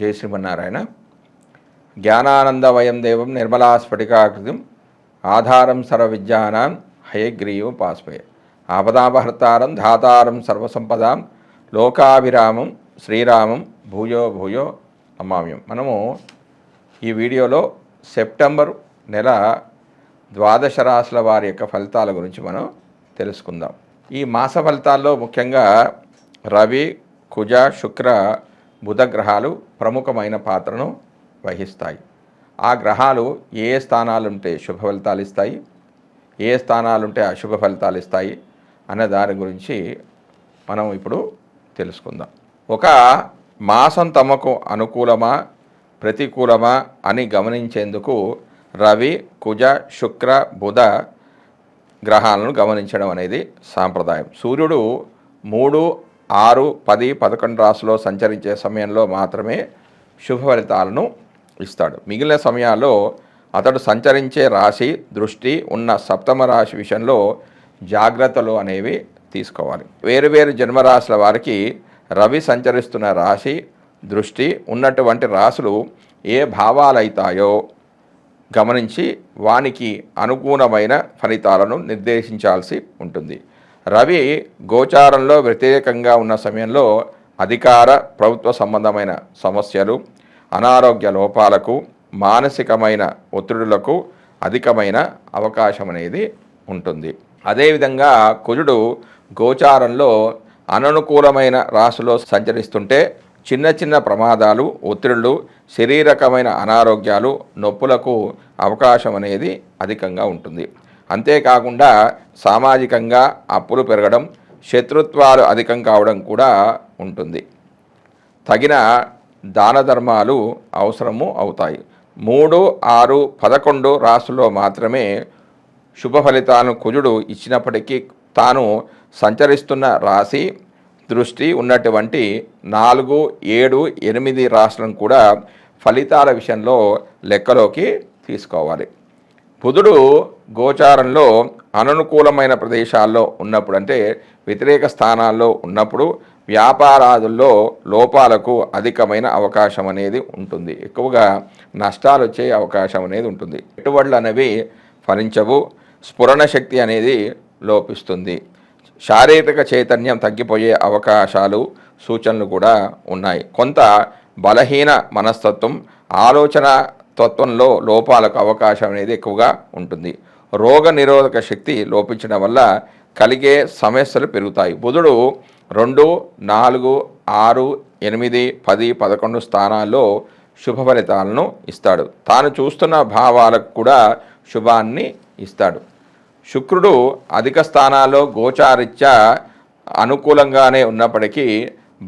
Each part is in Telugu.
జై శ్రీమన్నారాయణ. జ్ఞానానందవయం దేవం నిర్మలా స్ఫటికాకృతిం ఆధారం సర్వవిద్యానాం హయగ్రీవం పాస్పయ ఆపదాపహర్తారం ధాతారం సర్వసంపదాం లోకాభిరామం శ్రీరామం భూయో భూయో నమామ్యం. మనము ఈ వీడియోలో సెప్టెంబర్ నెల ద్వాదశ రాశుల వారి యొక్క ఫలితాల గురించి మనం తెలుసుకుందాం. ఈ మాస ఫలితాల్లో ముఖ్యంగా రవి, కుజ, శుక్ర, బుధ గ్రహాలు ప్రముఖమైన పాత్రను వహిస్తాయి. ఆ గ్రహాలు ఏ స్థానాలుంటే శుభ ఫలితాలు ఇస్తాయి, ఏ స్థానాలుంటే అశుభ ఫలితాలు ఇస్తాయి అనే దాని గురించి మనం ఇప్పుడు తెలుసుకుందాం. ఒక మాసం తమకు అనుకూలమా ప్రతికూలమా అని గమనించేందుకు రవి, కుజ, శుక్ర, బుధ గ్రహాలను గమనించడం అనేది సాంప్రదాయం. సూర్యుడు 3, 6, 10, 11 రాశిలో సంచరించే సమయంలో మాత్రమే శుభ ఫలితాలను ఇస్తాడు. మిగిలిన సమయాల్లో అతడు సంచరించే రాశి దృష్టి ఉన్న సప్తమ రాశి విషయంలో జాగ్రత్తలు అనేవి తీసుకోవాలి. వేరువేరు జన్మరాశుల వారికి రవి సంచరిస్తున్న రాశి దృష్టి ఉన్నటువంటి రాశులు ఏ భావాలైతాయో గమనించి వానికి అనుకూలమైన ఫలితాలను నిర్దేశించాల్సి ఉంటుంది. రవి గోచారంలో వ్యతిరేకంగా ఉన్న సమయంలో అధికార ప్రభుత్వ సంబంధమైన సమస్యలు, అనారోగ్య లోపాలకు, మానసికమైన ఒత్తిడులకు అధికమైన అవకాశం అనేది ఉంటుంది. అదేవిధంగా కుజుడు గోచారంలో అననుకూలమైన రాశిలో సంచరిస్తుంటే చిన్న చిన్న ప్రమాదాలు, ఒత్తిడులు, శరీరకమైన అనారోగ్యాలు, నొప్పులకు అవకాశం అనేది అధికంగా ఉంటుంది. అంతేకాకుండా సామాజికంగా అప్పులు పెరగడం, శత్రుత్వాలు అధికం కావడం కూడా ఉంటుంది. తగిన దాన ధర్మాలు అవసరము అవుతాయి. 3, 6, 11 రాశుల్లో మాత్రమే శుభ ఫలితాలను కుజుడు ఇచ్చినప్పటికీ తాను సంచరిస్తున్న రాశి దృష్టి ఉన్నటువంటి 4, 7, 8 రాశులను కూడా ఫలితాల విషయంలో లెక్కలోకి తీసుకోవాలి. బుధుడు గోచారంలో అననుకూలమైన ప్రదేశాల్లో ఉన్నప్పుడు, అంటే వ్యతిరేక స్థానాల్లో ఉన్నప్పుడు వ్యాపారాదుల్లో లోపాలకు అధికమైన అవకాశం అనేది ఉంటుంది. ఎక్కువగా నష్టాలు వచ్చే అవకాశం అనేది ఉంటుంది. పెట్టుబడులు అనేవి ఫలించవు, స్ఫురణ శక్తి అనేది లోపిస్తుంది, శారీరక చైతన్యం తగ్గిపోయే అవకాశాలు సూచనలు కూడా ఉన్నాయి. కొంత బలహీన మనస్తత్వం, ఆలోచన తత్వంలో లోపాలకు అవకాశం అనేది ఎక్కువగా ఉంటుంది. రోగ నిరోధక శక్తి లోపించడం వల్ల కలిగే సమస్యలు పెరుగుతాయి. బుధుడు 2, 4, 6, 8, 10, 11 స్థానాల్లో శుభ ఫలితాలను ఇస్తాడు. తాను చూస్తున్న భావాలకు కూడా శుభాన్ని ఇస్తాడు. శుక్రుడు అధిక స్థానాల్లో గోచారిత్యా అనుకూలంగానే ఉన్నప్పటికీ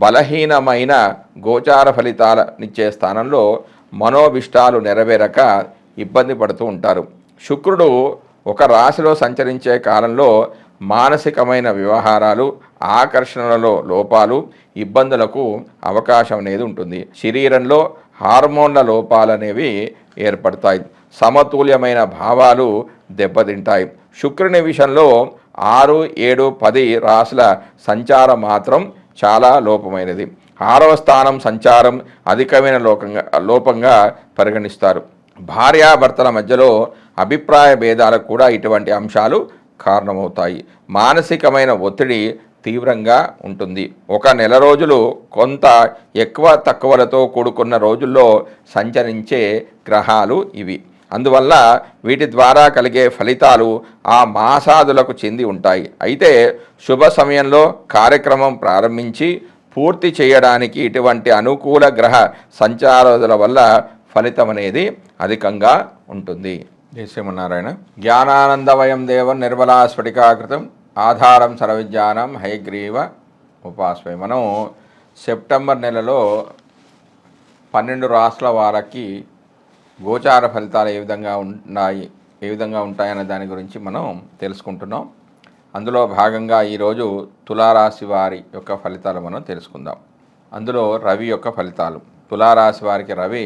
బలహీనమైన గోచార ఫలితాలనిచ్చే స్థానంలో మనోభిష్టాలు నెరవేరక ఇబ్బంది పడుతూ ఉంటారు. శుక్రుడు ఒక రాశిలో సంచరించే కాలంలో మానసికమైన వ్యవహారాలు, ఆకర్షణలలో లోపాలు, ఇబ్బందులకు అవకాశం అనేది ఉంటుంది. శరీరంలో హార్మోన్ల లోపాలు అనేవి ఏర్పడతాయి. సమతుల్యమైన భావాలు దెబ్బతింటాయి. శుక్రుని విషయంలో 6, 7, 10 రాశుల సంచారం మాత్రం చాలా లోపమైనది. 6వ స్థానం సంచారం అధికమైన లోపంగా పరిగణిస్తారు. భార్యాభర్తల మధ్యలో అభిప్రాయ భేదాలకు కూడా ఇటువంటి అంశాలు కారణమవుతాయి. మానసికమైన ఒత్తిడి తీవ్రంగా ఉంటుంది. ఒక నెల రోజులు కొంత ఎక్కువ తక్కువలతో కూడుకున్న రోజుల్లో సంచరించే గ్రహాలు ఇవి. అందువల్ల వీటి ద్వారా కలిగే ఫలితాలు ఆ మాసాదులకు చెంది ఉంటాయి. అయితే శుభ సమయంలో కార్యక్రమం ప్రారంభించి పూర్తి చేయడానికి ఇటువంటి అనుకూల గ్రహ సంచారాల వల్ల ఫలితం అనేది అధికంగా ఉంటుంది. జై శ్రీమన్నారాయణ. జ్ఞానానందవయం దేవం నిర్మలా స్ఫటికాకృతం ఆధారం సర్వవిద్యానాం హయగ్రీవ ఉపాస్మై. మనం సెప్టెంబర్ నెలలో 12 రాశుల వారికి గోచార ఫలితాలు ఏ విధంగా ఉంటాయనే దాని గురించి మనం తెలుసుకుంటున్నాం. అందులో భాగంగా ఈరోజు తులారాశి వారి యొక్క ఫలితాలు మనం తెలుసుకుందాం. అందులో రవి యొక్క ఫలితాలు. తులారాశి వారికి రవి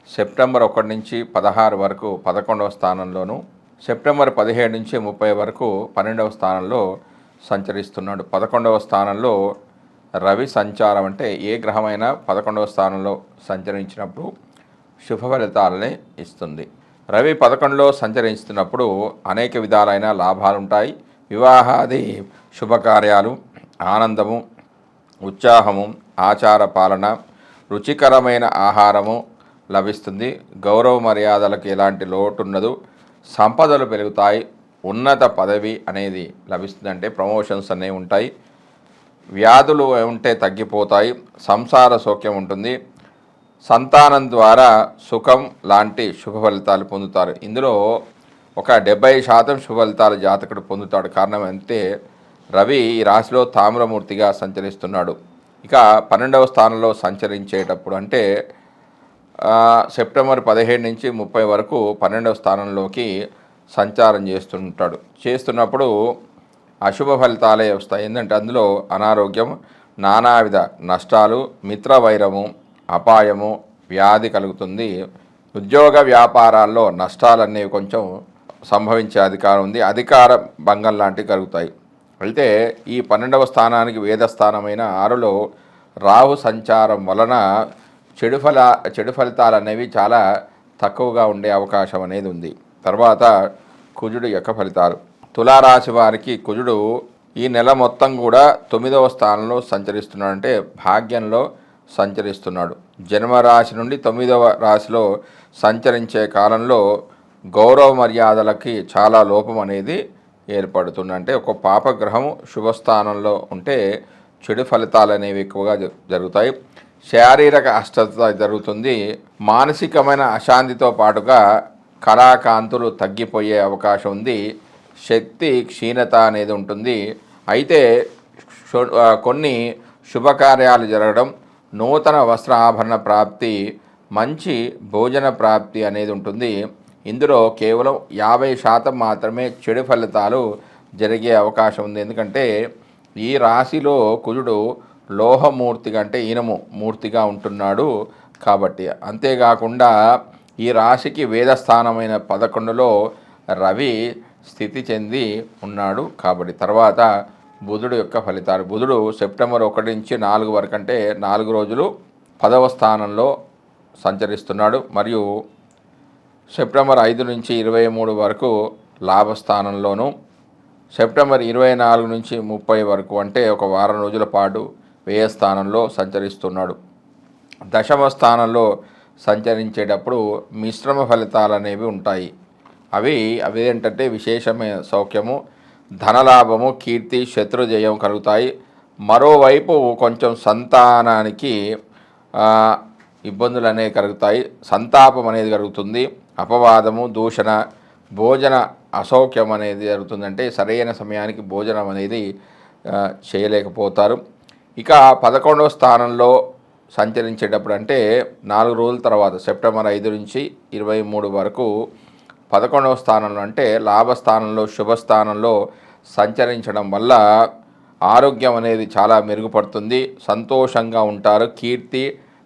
సెప్టెంబర్ 1 నుంచి 16 వరకు 11వ స్థానంలోను, సెప్టెంబర్ 17 నుంచి 30 వరకు 12వ స్థానంలో సంచరిస్తున్నాడు. 11వ స్థానంలో రవి సంచారం అంటే ఏ గ్రహమైనా 11వ స్థానంలో సంచరించినప్పుడు శుభ ఫలితాలనే ఇస్తుంది. రవి 11లో సంచరిస్తున్నప్పుడు అనేక విధాలైన లాభాలు ఉంటాయి. వివాహాది శుభకార్యాలు, ఆనందము, ఉత్సాహము, ఆచార పాలన, రుచికరమైన ఆహారము లభిస్తుంది. గౌరవ మర్యాదలకు ఎలాంటి లోటు ఉండదు. సంపదలు పెరుగుతాయి. ఉన్నత పదవి అనేది లభిస్తుంది, అంటే ప్రమోషన్స్ అనేవి ఉంటాయి. వ్యాధులు ఉంటే తగ్గిపోతాయి. సంసార సౌఖ్యం ఉంటుంది. సంతానం ద్వారా సుఖం లాంటి శుభ ఫలితాలు పొందుతారు. ఇందులో ఒక 70% శుభ ఫలితాలు జాతకుడు పొందుతాడు. కారణం అంటే రవి ఈ రాశిలో తామ్రమూర్తిగా సంచరిస్తున్నాడు. ఇక 12వ స్థానంలో సంచరించేటప్పుడు అంటే సెప్టెంబర్ 17 నుంచి 30 వరకు 12వ స్థానంలోకి సంచారం చేస్తున్నప్పుడు అశుభ ఫలితాలే వస్తాయి. ఏంటంటే అందులో అనారోగ్యం, నానావిధ నష్టాలు, మిత్రవైరము, అపాయము, వ్యాధి కలుగుతుంది. ఉద్యోగ వ్యాపారాల్లో నష్టాలనేవి కొంచెం సంభవించే అధికారం ఉంది. అధికార భంగం లాంటివి కలుగుతాయి. అయితే ఈ 12వ స్థానానికి వేదస్థానమైన 6లో రాహు సంచారం వలన చెడు ఫలితాలు అనేవి చాలా తక్కువగా ఉండే అవకాశం అనేది ఉంది. తర్వాత కుజుడు యొక్క ఫలితాలు. తులారాశి వారికి కుజుడు ఈ నెల మొత్తం కూడా 9వ స్థానంలో సంచరిస్తున్నాడు, అంటే భాగ్యంలో సంచరిస్తున్నాడు. జన్మరాశి నుండి 9వ రాశిలో సంచరించే కాలంలో గౌరవ మర్యాదలకి చాలా లోపం అనేది ఏర్పడుతుంది. అంటే ఒక పాపగ్రహం శుభస్థానంలో ఉంటే చెడు ఫలితాలు అనేవి ఎక్కువగా జరుగుతాయి. శారీరక అస్వస్థత జరుగుతుంది. మానసికమైన అశాంతితో పాటుగా కళాకాంతులు తగ్గిపోయే అవకాశం ఉంది. శక్తి క్షీణత అనేది ఉంటుంది. అయితే కొన్ని శుభకార్యాలు జరగడం, నూతన వస్త్ర ఆభరణ ప్రాప్తి, మంచి భోజన ప్రాప్తి అనేది ఉంటుంది. ఇందులో కేవలం 50% మాత్రమే చెడు ఫలితాలు జరిగే అవకాశం ఉంది. ఎందుకంటే ఈ రాశిలో కుజుడు లోహమూర్తిగా, అంటే ఈనము మూర్తిగా ఉంటున్నాడు కాబట్టి. అంతేకాకుండా ఈ రాశికి వేదస్థానమైన 11లో రవి స్థితి చెంది ఉన్నాడు కాబట్టి. తర్వాత బుధుడు యొక్క ఫలితాలు. బుధుడు సెప్టెంబర్ 1 నుంచి 4 వరకు, అంటే 4 రోజులు 10వ స్థానంలో సంచరిస్తున్నాడు. మరియు సెప్టెంబర్ 5 నుంచి 23 వరకు లాభస్థానంలోను, సెప్టెంబర్ 24 నుంచి 30 వరకు, అంటే ఒక వారం రోజుల పాటు వ్యయస్థానంలో సంచరిస్తున్నాడు. దశమ స్థానంలో సంచరించేటప్పుడు మిశ్రమ ఫలితాలు అనేవి ఉంటాయి. అవి ఏంటంటే విశేషమైన సౌఖ్యము, ధనలాభము, కీర్తి, శత్రుజయం కలుగుతాయి. మరోవైపు కొంచెం సంతానానికి ఇబ్బందులు అనేవి కలుగుతాయి. సంతాపం అనేది కలుగుతుంది. అపవాదము, దూషణ, భోజన అసౌఖ్యం అనేది జరుగుతుందంటే సరైన సమయానికి భోజనం అనేది చేయలేకపోతారు. ఇక 11వ స్థానంలో సంచరించేటప్పుడు, అంటే 4 రోజుల తర్వాత సెప్టెంబర్ 5 నుంచి 23 వరకు 11వ స్థానంలో, అంటే లాభస్థానంలో, శుభస్థానంలో సంచరించడం వల్ల ఆరోగ్యం అనేది చాలా మెరుగుపడుతుంది. సంతోషంగా ఉంటారు. కీర్తి,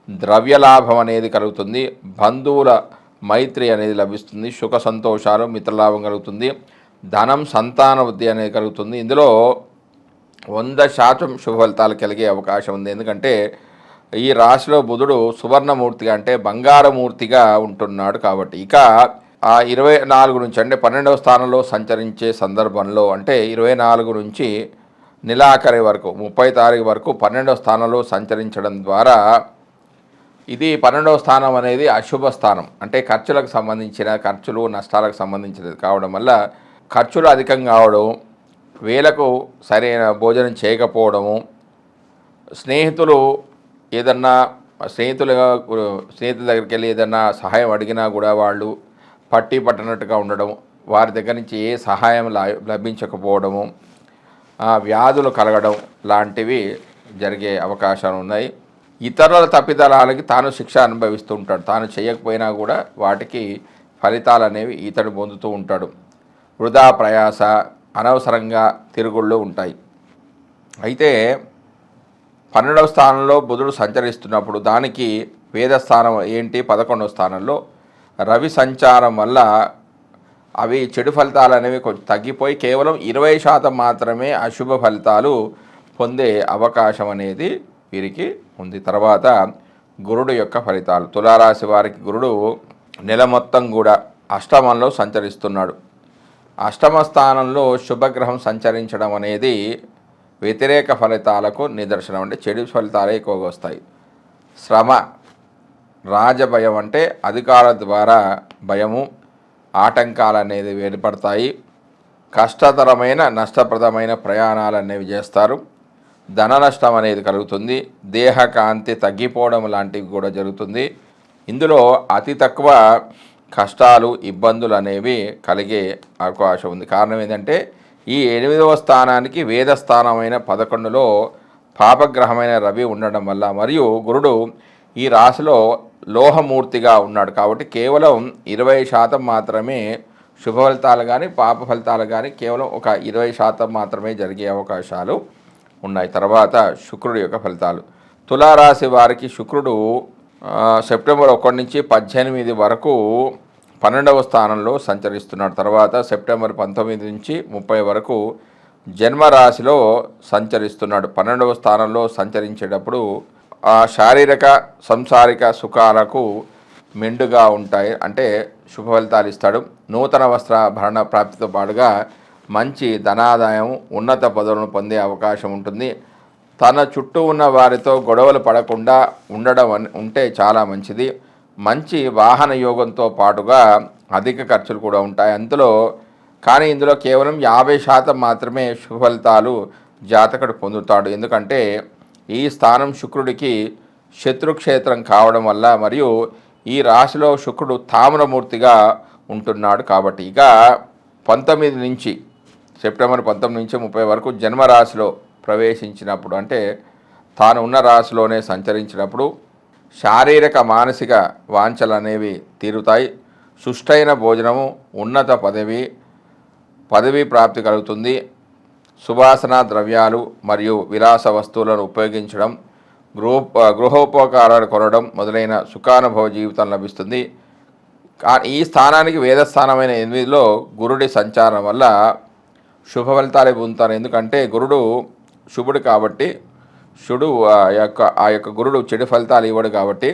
ద్రవ్యలాభం అనేది కలుగుతుంది. బంధువుల మైత్రి అనేది లభిస్తుంది. సుఖ సంతోషాలు, మిత్రలాభం కలుగుతుంది. ధనం, సంతాన వృద్ధి అనేది కలుగుతుంది. ఇందులో 100% శుభ ఫలితాలు కలిగే అవకాశం ఉంది. ఎందుకంటే ఈ రాశిలో బుధుడు సువర్ణమూర్తిగా, అంటే బంగారమూర్తిగా ఉంటున్నాడు కాబట్టి. ఇక ఆ 24 నుంచి, అంటే 12వ స్థానంలో సంచరించే సందర్భంలో, అంటే 24 నుంచి నెలాఖరి వరకు 30 తారీఖు వరకు 12వ స్థానంలో సంచరించడం ద్వారా, ఇది 12వ స్థానం అనేది అశుభ స్థానం, అంటే ఖర్చులకు సంబంధించిన ఖర్చులు, నష్టాలకు సంబంధించినది కావడం వల్ల ఖర్చులు అధికంగా కావడం, వేలకు సరైన భోజనం చేయకపోవడము, స్నేహితులు ఏదన్నా స్నేహితుల దగ్గరికి వెళ్ళి ఏదన్నా సహాయం అడిగినా కూడా వాళ్ళు పట్టనట్టుగా ఉండడం, వారి దగ్గర నుంచి ఏ సహాయం లభించకపోవడము, వ్యాధులు కలగడం లాంటివి జరిగే అవకాశాలు ఉన్నాయి. ఇతరుల తప్పిదలాలకి తాను శిక్ష అనుభవిస్తూ ఉంటాడు. తాను చేయకపోయినా కూడా వాటికి ఫలితాలు అనేవి ఇతడు పొందుతూ ఉంటాడు. వృధా ప్రయాస, అనవసరంగా తిరుగుళ్ళు ఉంటాయి. అయితే 12వ స్థానంలో బుధుడు సంచరిస్తున్నప్పుడు దానికి వేదస్థానం ఏంటి? 11వ స్థానంలో రవి సంచారం వల్ల అవి చెడు ఫలితాలు అనేవి కొంచెం తగ్గిపోయి కేవలం 20% మాత్రమే అశుభ ఫలితాలు పొందే అవకాశం అనేది వీరికి ఉంది. తర్వాత గురుడు యొక్క ఫలితాలు. తులారాశి వారికి గురుడు నెల మొత్తం కూడా అష్టమంలో సంచరిస్తున్నాడు. అష్టమ స్థానంలో శుభగ్రహం సంచరించడం అనేది వ్యతిరేక ఫలితాలకు నిదర్శనం. అంటే చెడు ఫలితాలే ఎక్కువగా వస్తాయి. శ్రమ, రాజభయం అంటే అధికారుల ద్వారా భయము, ఆటంకాలు అనేది ఏర్పడతాయి. కష్టతరమైన నష్టప్రదమైన ప్రయాణాలు అనేవి చేస్తారు. ధన నష్టం అనేది కలుగుతుంది. దేహకాంతి తగ్గిపోవడం లాంటివి కూడా జరుగుతుంది. ఇందులో అతి తక్కువ కష్టాలు, ఇబ్బందులు అనేవి కలిగే అవకాశం ఉంది. కారణం ఏంటంటే ఈ 8వ స్థానానికి వేదస్థానమైన 11లో పాపగ్రహమైన రవి ఉండడం వల్ల, మరియు గురుడు ఈ రాశిలో లోహమూర్తిగా ఉన్నాడు కాబట్టి కేవలం 20% మాత్రమే శుభ ఫలితాలు కానీ పాప ఫలితాలు కానీ కేవలం ఒక 20% మాత్రమే జరిగే అవకాశాలు ఉన్నాయి. తర్వాత శుక్రుడి యొక్క ఫలితాలు. తులారాశి వారికి శుక్రుడు సెప్టెంబర్ 1 నుంచి 18 వరకు 12వ స్థానంలో సంచరిస్తున్నాడు. తర్వాత సెప్టెంబర్ 19 నుంచి 30 వరకు జన్మరాశిలో సంచరిస్తున్నాడు. 12వ స్థానంలో సంచరించేటప్పుడు శారీరక సంసారిక సుఖాలకు మెండుగా ఉంటాయి. అంటే శుభ ఫలితాలు ఇస్తాడు. నూతన వస్త్రాభరణ ప్రాప్తితో పాటుగా మంచి ధనాదాయం, ఉన్నత పదవులను పొందే అవకాశం ఉంటుంది. తన చుట్టూ ఉన్న వారితో గొడవలు పడకుండా ఉండడం ఉంటే చాలా మంచిది. మంచి వాహన యోగంతో పాటుగా అధిక ఖర్చులు కూడా ఉంటాయి కానీ ఇందులో కేవలం 50% మాత్రమే శుభ ఫలితాలు జాతకుడు పొందుతాడు. ఎందుకంటే ఈ స్థానం శుక్రుడికి శత్రుక్షేత్రం కావడం వల్ల, మరియు ఈ రాశిలో శుక్రుడు తామ్రమూర్తిగా ఉంటున్నాడు కాబట్టి. ఇక 19 నుంచి సెప్టెంబర్ 19 నుంచి 30 వరకు జన్మరాశిలో ప్రవేశించినప్పుడు, అంటే తాను ఉన్న రాశిలోనే సంచరించినప్పుడు శారీరక మానసిక వాంఛలు అనేవి తీరుతాయి. సుష్టైన భోజనము, ఉన్నత పదవి ప్రాప్తి కలుగుతుంది. సువాసన ద్రవ్యాలు మరియు విలాస వస్తువులను ఉపయోగించడం, గృహోపకారాలు కొనడం మొదలైన సుఖానుభవ జీవితం లభిస్తుంది. ఈ స్థానానికి వేదస్థానమైన 8లో గురుడి సంచారం వల్ల శుభ ఫలితాలు పొందుతారు. ఎందుకంటే గురుడు శుభుడు కాబట్టి, ఆ యొక్క గురుడు చెడు ఫలితాలు ఇవ్వడు కాబట్టి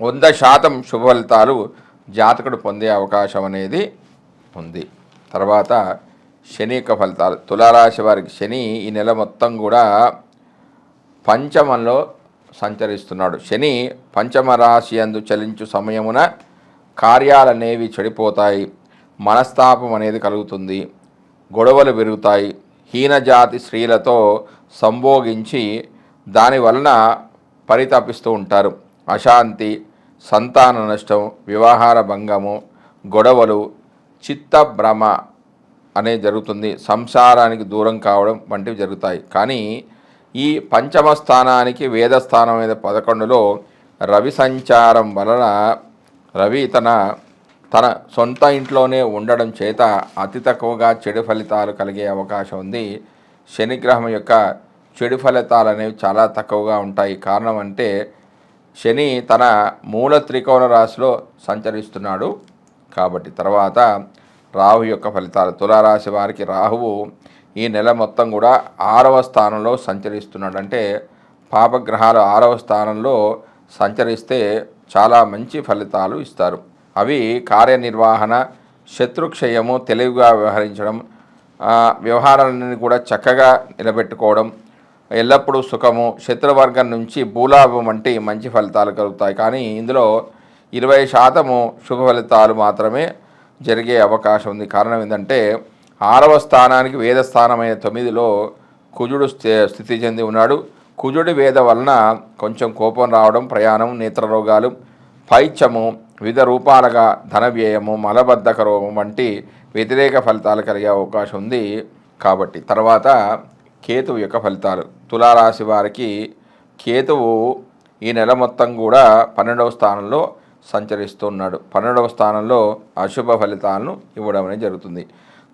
100% శుభ ఫలితాలు జాతకుడు పొందే అవకాశం అనేది ఉంది. తర్వాత శని యొక్క ఫలితాలు. తులారాశి వారికి శని ఈ నెల మొత్తం కూడా పంచమంలో సంచరిస్తున్నాడు. శని పంచమ రాశి యందు చలించు సమయమున కార్యాలనేవి చెడిపోతాయి. మనస్తాపం అనేది కలుగుతుంది. గొడవలు పెరుగుతాయి. హీనజాతి స్త్రీలతో సంభోగించి దాని వలన పరితపిస్తూ ఉంటారు. అశాంతి, సంతాన నష్టం, వివాహార భంగము, గొడవలు, చిత్తభ్రమ అనేది జరుగుతుంది. సంసారానికి దూరం కావడం వంటివి జరుగుతాయి. కానీ ఈ పంచమ స్థానానికి వేదస్థానం మీద 11లో రవి సంచారం వలన రవి తన సొంత ఇంట్లోనే ఉండడం చేత అతి తక్కువగా చెడు ఫలితాలు కలిగే అవకాశం ఉంది. శనిగ్రహం యొక్క చెడు ఫలితాలు అనేవి చాలా తక్కువగా ఉంటాయి. కారణం అంటే శని తన మూల త్రికోణ రాశిలో సంచరిస్తున్నాడు కాబట్టి. తర్వాత రాహు యొక్క ఫలితాలు. తులారాశి వారికి రాహువు ఈ నెల మొత్తం కూడా 6వ స్థానంలో సంచరిస్తున్నాడు. అంటే పాపగ్రహాలు 6వ స్థానంలో సంచరిస్తే చాలా మంచి ఫలితాలు ఇస్తారు. అవి కార్యనిర్వహణ, శత్రుక్షయము, తెలివిగా వ్యవహరించడం, వ్యవహారాలన్నీ కూడా చక్కగా నిలబెట్టుకోవడం, ఎల్లప్పుడూ సుఖము, శత్రువర్గం నుంచి భూలాభం వంటి మంచి ఫలితాలు కలుగుతాయి. కానీ ఇందులో 20% శుభ ఫలితాలు మాత్రమే జరిగే అవకాశం ఉంది. కారణం ఏంటంటే 6వ స్థానానికి వేదస్థానమైన 9లో కుజుడు స్థితి చెంది ఉన్నాడు. కుజుడి వేద వలన కొంచెం కోపం రావడం, ప్రయాణం, నేత్రరోగాలు, పైత్యము, వివిధ రూపాలుగా ధన వ్యయము, మలబద్ధక రోగం వంటి వ్యతిరేక ఫలితాలు కలిగే అవకాశం ఉంది కాబట్టి. తర్వాత కేతువు యొక్క ఫలితాలు. తులారాశి వారికి కేతువు ఈ నెల మొత్తం కూడా 12వ స్థానంలో సంచరిస్తున్నాడు. 12వ స్థానంలో అశుభ ఫలితాలను ఇవ్వడం అనేది జరుగుతుంది.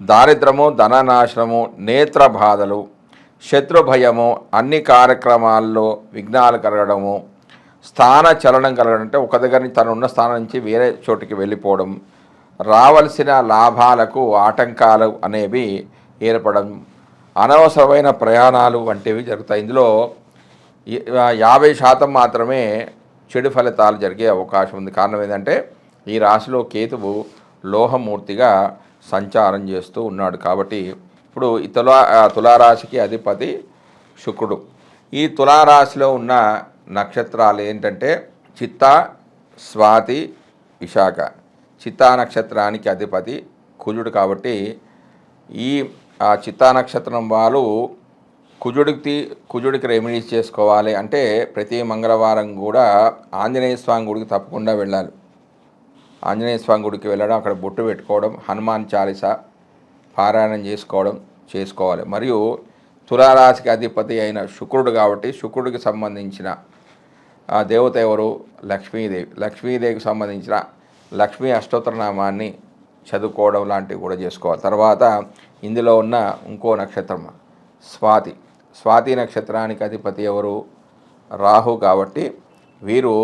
దారిద్రము, ధననాశనము, నేత్ర బాధలు, శత్రు భయము, అన్ని కార్యక్రమాల్లో విఘ్నాలు కలగడము, స్థాన చలనం కలగడం అంటే ఒక దగ్గర నుంచి తను ఉన్న స్థానం నుంచి వేరే చోటికి వెళ్ళిపోవడం, రావలసిన లాభాలకు ఆటంకాలు అనేవి ఏర్పడడం, అనవసరమైన ప్రయాణాలు వంటివి జరుగుతాయి. ఇందులో 50% మాత్రమే చెడు ఫలితాలు జరిగే అవకాశం ఉంది. కారణం ఏంటంటే ఈ రాశిలో కేతువు లోహమూర్తిగా సంచారం చేస్తూ ఉన్నాడు. కాబట్టి ఇప్పుడు ఈ తులారాశికి అధిపతి శుక్రుడు. ఈ తులారాశిలో ఉన్న నక్షత్రాలు ఏంటంటే చిత్తా, స్వాతి, విశాఖ. చిత్తా నక్షత్రానికి అధిపతి కుజుడు. కాబట్టి ఈ చిత్తా నక్షత్రం వాళ్ళు కుజుడికి రెమెడీస్ చేసుకోవాలి అంటే ప్రతి మంగళవారం కూడా ఆంజనేయ స్వామి గుడికి తప్పకుండా వెళ్ళాలి. ఆంజనేయ స్వామి గుడికి వెళ్ళడం, అక్కడ బొట్టు పెట్టుకోవడం, హనుమాన్ చాలీసా పారాయణం చేసుకోవాలి. మరియు తులారాశికి అధిపతి అయిన శుక్రుడు కాబట్టి శుక్రుడికి సంబంధించిన దేవత ఎవరు? లక్ష్మీదేవి. లక్ష్మీదేవికి సంబంధించిన లక్ష్మీ అష్టోత్తరనామాన్ని చదువుకోవడం లాంటివి కూడా చేసుకోవాలి. తర్వాత ఇందులో ఉన్న ఇంకో నక్షత్రం స్వాతి. స్వాతి నక్షత్రానికి అధిపతి ఎవరు? రాహు. కాబట్టి వీరు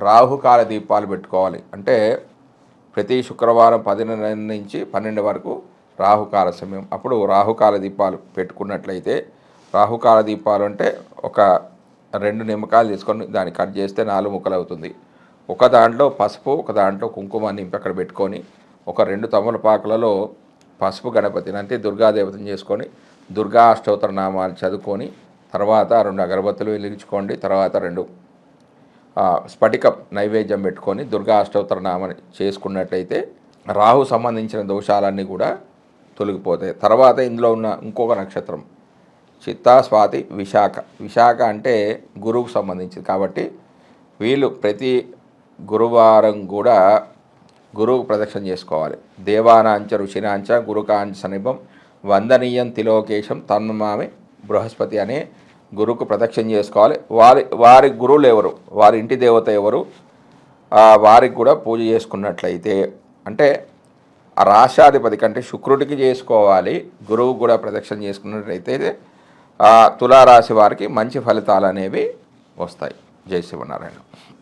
రాహుకాల దీపాలు పెట్టుకోవాలి. అంటే ప్రతి శుక్రవారం 10 నుంచి 12 వరకు రాహుకాల సమయం. అప్పుడు రాహుకాల దీపాలు పెట్టుకున్నట్లయితే, రాహుకాల దీపాలు అంటే ఒక 2 నిమ్మకాయలు తీసుకొని దాన్ని కట్ చేస్తే 4 ముక్కలు అవుతుంది. ఒక దాంట్లో పసుపు, ఒక దాంట్లో కుంకుమ నింపి అక్కడ పెట్టుకొని, ఒక 2 తమలపాకులలో పసుపు గణపతిని అంటే దుర్గాదేవతను చేసుకొని దుర్గా అష్టోత్తర నామాలు చదువుకొని తర్వాత 2 అగరబత్తులు వెలిగించుకోండి. తర్వాత 2 స్ఫటికం నైవేద్యం పెట్టుకొని దుర్గా అష్టోత్తర నామాన్ని చేసుకున్నట్లయితే రాహు సంబంధించిన దోషాలన్నీ కూడా తొలగిపోతాయి. తర్వాత ఇందులో ఉన్న ఇంకొక నక్షత్రం చిత్తా, స్వాతి, విశాఖ. విశాఖ అంటే గురువుకు సంబంధించింది. కాబట్టి వీళ్ళు ప్రతి గురువారం కూడా గురువుకు ప్రదక్షిణ చేసుకోవాలి. దేవానాంచ ఋషినాంచ గురుకాంచ సమీపం వందనీయం తిలోకేశం తన్మామి బృహస్పతి అనే గురువుకు ప్రదక్షిణ చేసుకోవాలి. వారి గురువులు ఎవరు, వారి ఇంటి దేవత ఎవరు, వారికి కూడా పూజ చేసుకున్నట్లయితే అంటే ఆ రాశాధిపతి కంటే శుక్రుడికి చేసుకోవాలి. గురువు కూడా ప్రదక్షిణ చేసుకున్నట్లయితే తులారాశి వారికి మంచి ఫలితాలు అనేవి వస్తాయి. జై శివనారాయణ.